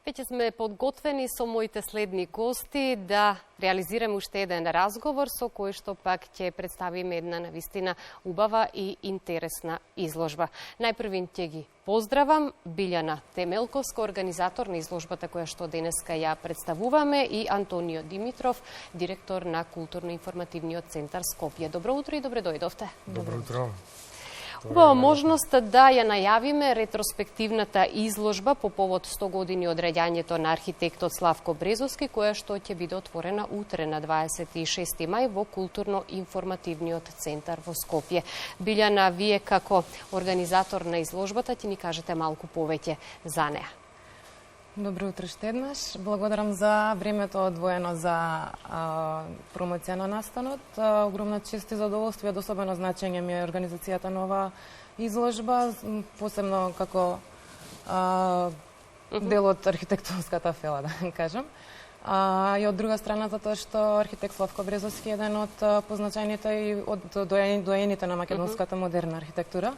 Веќе сме подготвени со моите следни гости да реализираме уште еден разговор со кој што пак ќе представиме една навистина убава и интересна изложба. Најпрвин ќе ги поздравам Билјана Темелковска, организатор на изложбата која што денеска ја представуваме, и Антонио Димитров, директор на Културно-информативниот центар Скопје. Добро утро и добре дојдовте. Добро утро. Убава можност да ја најавиме ретроспективната изложба по повод 100 години од раѓањето на архитектот Славко Брезовски, која што ќе биде отворена утре на 26 мај во Културно-информативниот центар во Скопје. Билјана, вие како организатор на изложбата ќе ни кажете малку повеќе за неа. Добро утро уште еднаш. Благодарам за времето одвоено за промоција на настанот. Огромна чест и задоволство и особено значење ми е организацијата на оваа изложба, посебно како дел од архитектонската фела, да кажам. И од друга страна, затоа што архитект Славко Брезовски е еден од позначајните и од доените на македонската модерна архитектура.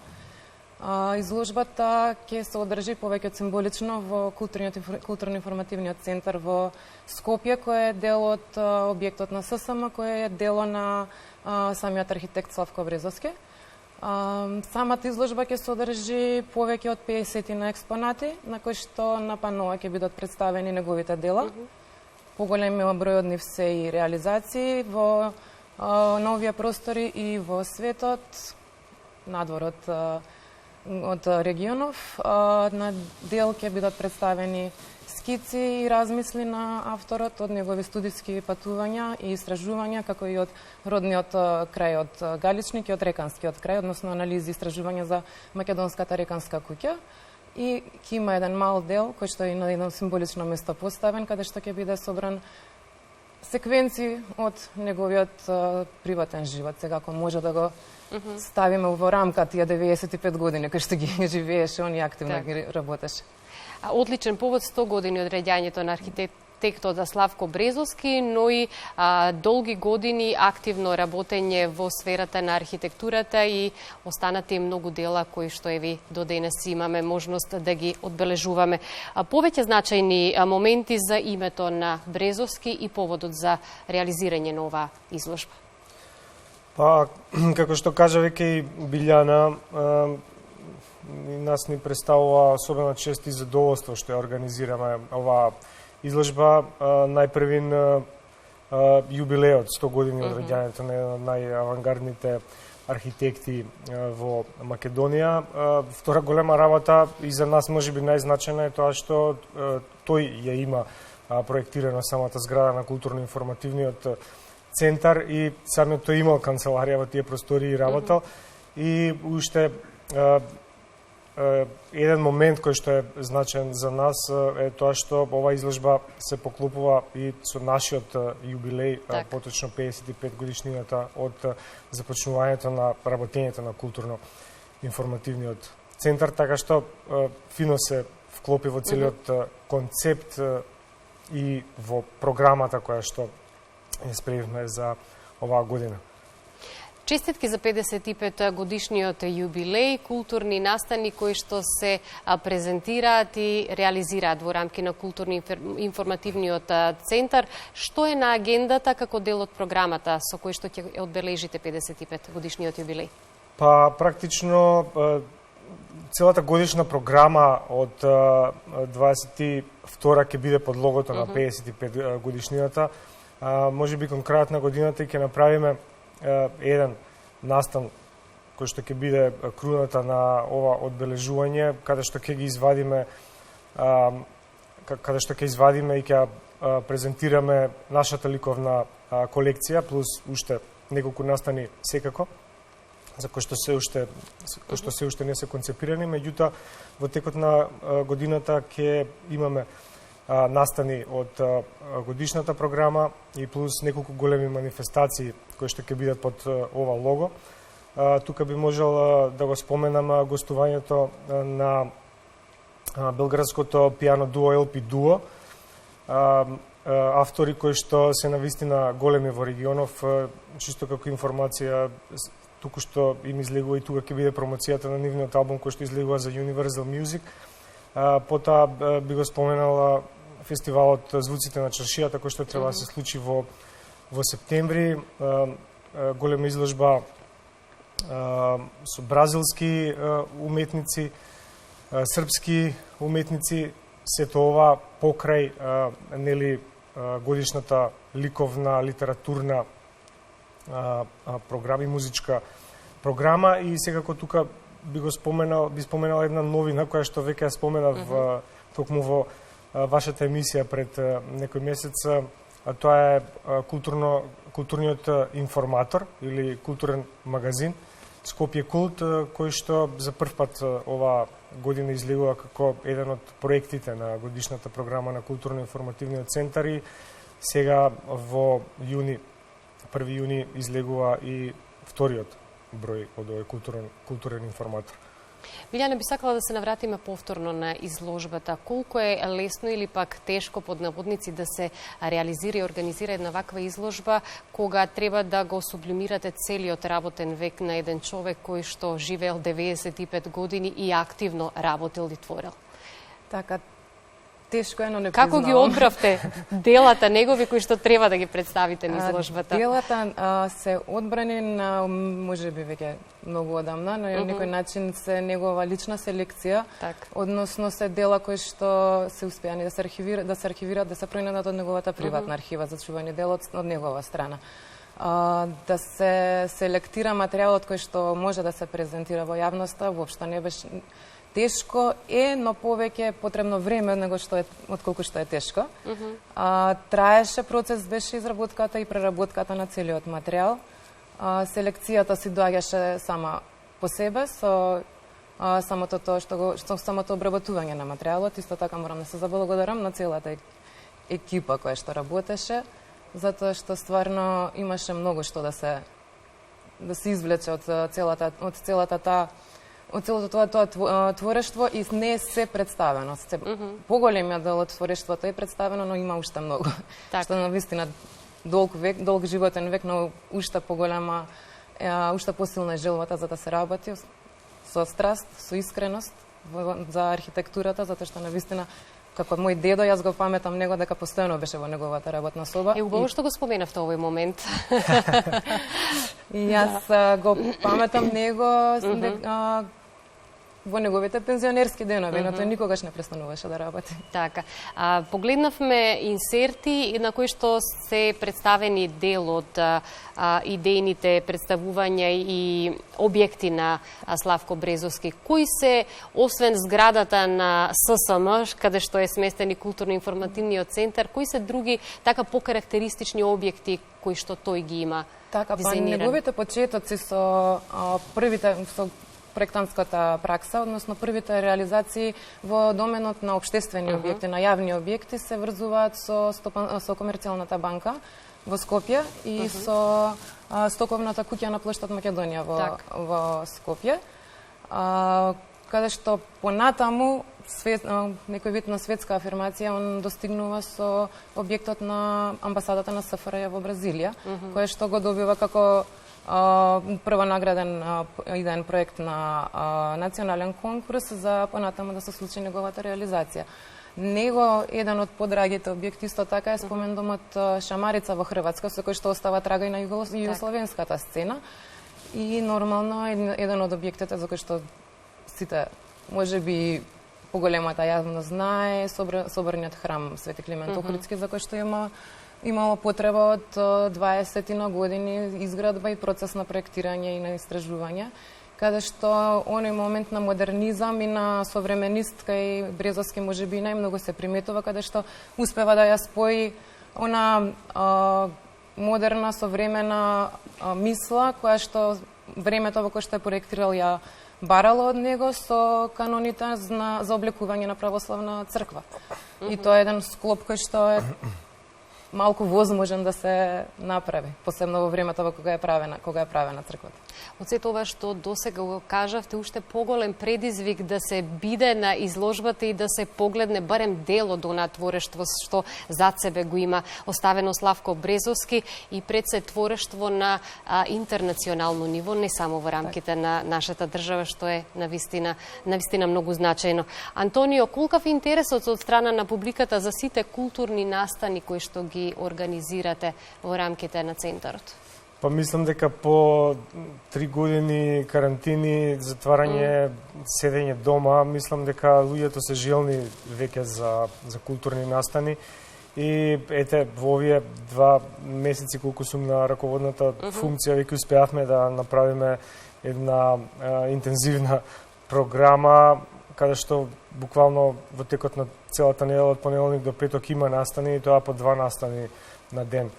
Изложбата ќе се одржи повеќе символично во Културно-информативниот центар во Скопје, кој е дел од објектот на ССМ, кој е дело на самиот архитект Славко Брезовски. Самата изложба ќе се одржи повеќе од 50 на експонати, на кои што на панова ќе бидат представени неговите дела. Поголемиот број од нив се и реализации во новија простори и во светот, надвор од регионов. На дел ќе бидат представени скици и размисли на авторот од негови студиски патувања и истражувања, како и од родниот крај од Галичник и од Реканскиот крај, односно анализи и истражувања за македонската Реканска куќа. И ќе има еден мал дел, кој што е на едно символично место поставен, каде што ќе биде собран секвенци од неговиот приватен живот. Сега, ако може да го ставиме во рамка тие 95 години кои што ги живееше, он и активно ги работеше. Одличен повод 100 години од раѓањето на архитектот Славко Брезовски, но и долги години активно работење во сферата на архитектурата и останати многу дела кои што еви до денес имаме можност да ги одбележуваме. Повеќе значајни моменти за името на Брезовски и поводот за реализирање на оваа изложба. Па, како што кажа веќе и Билјана, нас ни представува особена чест и задоволство што ја организираме оваа изложба. Најпрвин јубилеот 100 години од раѓањето на еден од најавангардните архитекти во Македонија. Втора голема работа и за нас можеби најзначајна е тоа што тој ја има проектирана самата зграда на Културно-информативниот центар и самиот тој имал канцеларија во тие простори и работал. И уште еден момент кој што е значен за нас е тоа што ова изложба се поклопува и со нашиот јубилеј, поточно 55 годишнината од започнувањето на работењето на Културно-информативниот центар, така што фино се вклопи во целиот концепт и во програмата која што ја спремивме за оваа година. Честитки за 55 годишниот јубилеј, културни настани кои што се презентираат и реализираат во рамки на Културно-информативниот центар. Што е на агендата како дел од програмата со кој што ќе одбележите 55 годишниот јубилеј? Па практично целата годишна програма од 22 ќе биде под логото на 55 годишнината. Може би кон крајот на годината ќе направиме еден настан кој што ќе биде круната на ова одбележување, каде што ќе ги извадиме и ќе презентираме нашата ликовна колекција плюс уште неколку настани секако, за кои што се уште не се концепирани, меѓутоа во текот на годината ќе имаме настани од годишната програма и плюс неколку големи манифестации кои што ќе бидат под ова лого. Тука би можел да го споменам гостувањето на белградското пијано дуо LP Duo, автори кои што се навистина големи во регионов, чисто како информација, туку што им излегува и тука ќе биде промоцијата на нивниот албум кој што излегува за Universal Music. Потоа би го споменала фестивалот Звуците на чаршијата, кој што треба да се случи во септември. Голема изложба со бразилски уметници, српски уметници, сето ова покрај нели годишната ликовна, литературна програма и музичка програма. И секако тука би споменал една новина која што веќе ја споменав токму во вашата емисија пред некој месец, а тоа е културниот информатор или културен магазин Скопје Култ, кој што за прв пат ова година излегува како еден од проектите на годишната програма на културно-информативниот центар и сега во 1 јуни излегува и вториот број од овој културен информатор. Билјана, би сакала да се навратиме повторно на изложбата. Колку е лесно или пак тешко под наводници да се реализира и организира една ваква изложба кога треба да го сублимирате целиот работен век на еден човек кој што живеел 95 години и активно работел и творел? Така, тешко е, но не признавам. Како ги одбравте делата негови кои што треба да ги представите на изложбата? Делата се одбрани на можеби веќе многу одамна, но на некој начин се негова лична селекција, односно се дела кои што се успеани да се архивираат, да се пронајдат од неговата приватна архива за чување дела од негова страна. Да се селектира материјалот кој што може да се презентира во јавноста, воопшто не беше тешко но повеќе потребно време отколку што е тешко. Траеше процес, беше изработката и преработката на целиот материјал. Селекцијата си доаѓаше сама по себе со самото обработување на материјалот. Исто така морам да се заблагодарам на целата екипа која што работеше, затоа што стварно имаше многу што да се извлече од целото тоа творештво и не се представено. Поголемиот дел од творештвото е представено, но има уште многу. Што навистина долг животен век, но уште поголема, уште посилна желбата за да се работи со страст, со искреност за архитектурата, затоа што навистина како мој дедо, јас го паметам него дека постојано беше во неговата работна соба. Убаво што го споменавте овој момент. И јас го паметам него во неговите пензионерски денови, но тој никогаш не престануваше да работи. Така. Погледнавме инсерти на кои што се представени дел од идејните представувања и објекти на Славко Брезовски. Кои се, освен зградата на ССМ, каде што е сместен и културно-информативниот центар, кои се други така покарактеристични објекти кои што тој ги има така, дизајниран? Неговите почетоци со проектантската пракса, односно првите реализации во доменот на општествени објекти, на јавни објекти се врзуваат со Комерцијалната банка во Скопје и со стоковната куќа на плоштад Македонија во Скопје, каде што понатаму некој вид на светска афирмација он достигнува со објектот на амбасадата на СФРЈ во Бразилија, кој што го добива како првонаграден идеен проект на национален конкурс за понатаму да се случи неговата реализација. Него еден од подрагите објекти исто така е спомен домот Шамарица во Хрватска, со кој што остава трага и на југословенската сцена. И нормално еден од објектите за кој што сите можеби поголемата јавност знае, соборниот храм Свети Климент Охридски, за кој што имало потреба од 20 години изградба и процес на проектирање и на истражување, каде што оној момент на модернизам и на современистка и Брезовски можеби најмногу се приметува, каде што успева да ја спои она модерна, современа мисла, која што времето во кое што е проектирал ја барало од него со каноните за облекување на православна црква. И тоа е еден склоп кој што е малку возможен да се направи, посебно во времето во кога е правена црквата. Од сето ова што досега го кажавте, уште поголем предизвик да се биде на изложбата и да се погледне барем дел од онаа творештво што зад себе го има оставено Славко Брезовски и пред се творештво на интернационално ниво, не само во рамките на нашата држава, што е навистина многу значајно. Антонио, колкав е интересот од страна на публиката за сите културни настани кои што ги организирате во рамките на центарот? Па мислам дека по 3 години карантини, затварање, седење дома, мислам дека луѓето се желни веќе за културни настани. И ете, во овие 2 месеци колку сум на раководната функција, веќе успеавме да направиме една интензивна програма, каде што буквално во текот на целата недела од понеделник до петок има настани, и тоа по 2 настани на ден.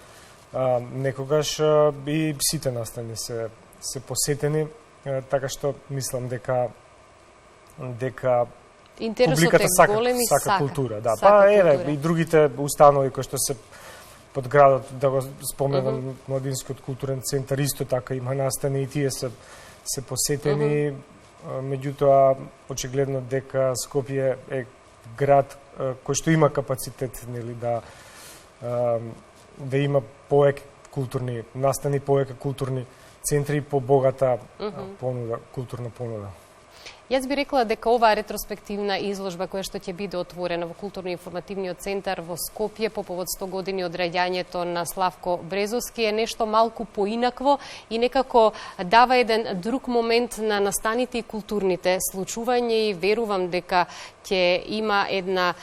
Некогаш и сите настани се посетени, така што мислам дека публиката сака култура. Да. Па еве и другите установи кои што се под градот, да го споменам, Младинскиот културен центар исто така има настани и тие се посетени. Меѓутоа, очигледно дека Скопје е град кој што има капацитет, нели, да има повеќе културни настани, повеќе културни центри, побогата културна понуда. Јас би рекла дека оваа ретроспективна изложба која што ќе биде отворена во културно-информативниот центар во Скопје по повод 100 години од раѓањето на Славко Брезовски е нешто малку поинакво и некако дава еден друг момент на настаните и културните случувања, и верувам дека ќе има една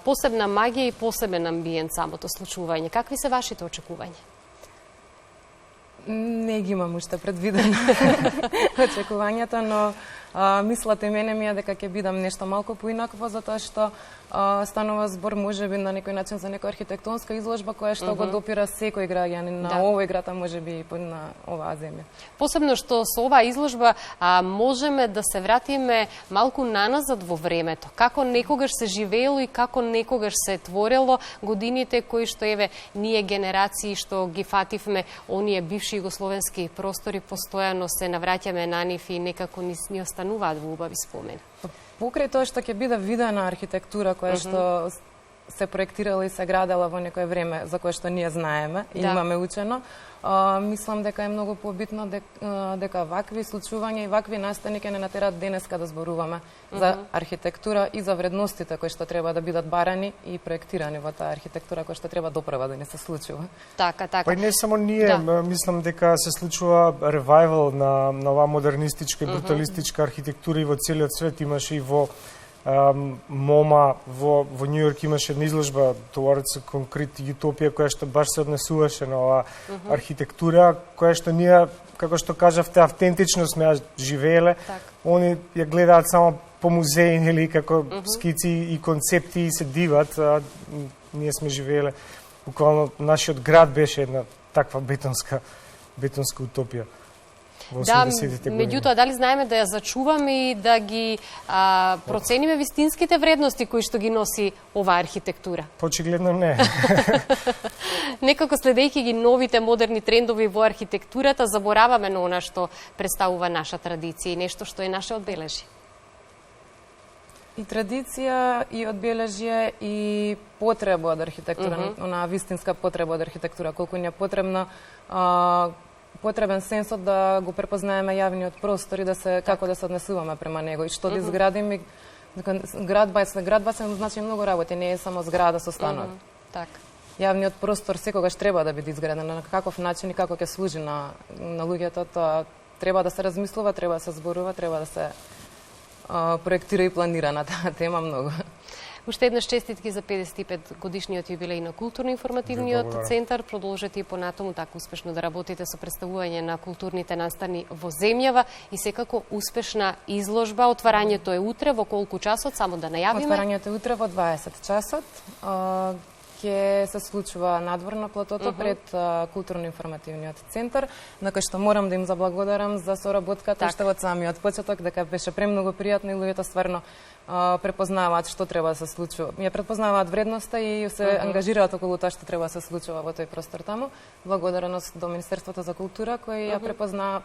посебна магија и посебен амбиент самото случување. Какви се вашите очекувања? Не ги имам уште предвидено очекувањата, но мислата и мене ми е дека ќе бидам нешто малку поинакво, затоа што станува збор можеби на некој начин за некоја архитектонска изложба која што го допира секој граѓанин на овој град, а можеби и на оваа земја. Посебно што со оваа изложба можеме да се вратиме малку наназад во времето, како некогаш се живеело и како некогаш се творело годините кои што еве ние генерации што ги фативме оние бивши југословенски простори, постојано се навраќаме на нив и некако ни остануваат во убави спомени. Покрај тоа што ќе биде видена архитектура која што се проектирала и се градела во некое време за кое што ние знаеме и имаме учено, мислам дека е многу побитно дека вакви случувања и вакви настани ќе не натерат денеска да зборуваме за архитектура и за вредностите кои што треба да бидат барани и проектирани во таа архитектура која што треба допрва да не се случува. Така. Па не само ние, мислам дека се случува ревајвал на оваа модернистичка и бруталистичка архитектура и во целиот свет. Имаше и во МоМА во Њу Јорк имаше една изложба Towards Concrete Utopia која што баш се однесуваше на оваа архитектура која што ние, како што кажавте, автентично сме ја живееле. Они ја гледаат само по музеи, нели, како скици и концепти и се диват, а ние сме живееле. Буквално нашиот град беше една таква бетонска утопија. Да, меѓутоа, дали знаеме да ја зачуваме и да ги процениме вистинските вредности кои што ги носи оваа архитектура? Очигледно не. Некако следејќи ги новите модерни трендови во архитектурата, забораваме на она што представува наша традиција и нешто што е наше одбележје. И традиција, и одбележје, и потреба од архитектура, она вистинска потреба од архитектура, колку ни е потребен сенсот да го препознаеме јавниот простор и како да се однесуваме према него и што да изградиме. Градба значи многу работи, не е само зграда со станови. Јавниот простор секогаш треба да биде изграден, на каков начин и како ќе служи на луѓето, тоа треба да се размислува, треба да се зборува, треба да се проектира и планира на таа тема многу. Уште еднаш честитки за 55 годишниот јубилеј на културно-информативниот центар. Продолжете и понатаму така успешно да работите со представување на културните настани во земјава и секако успешна изложба. Отварањето е утре во колку часот, само да најавиме? Отварањето е утре во 20 часот. ќе се случува надвор на платото пред културно-информативниот центар, на кој што морам да им заблагодарам за соработката уште од самиот почеток, дека беше премногу пријатно и луѓето стварно препознаваат што треба да се случува. Ја препознаваат вредноста и се ангажираат околу тоа што треба да се случува во тој простор таму. Благодарност до Министерството за култура кој ја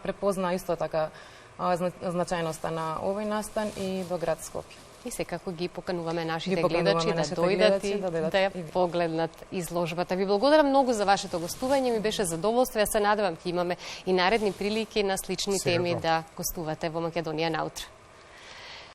препозна исто така значајноста на овој настан и до град Скопје. И секако ги покануваме нашите гледачи да дојдат и да ја погледнат изложбата. Ви благодарам многу за вашето гостување, ми беше задоволство. Ја се надевам ќе имаме и наредни прилики на слични теми да гостувате во Македонија наутро.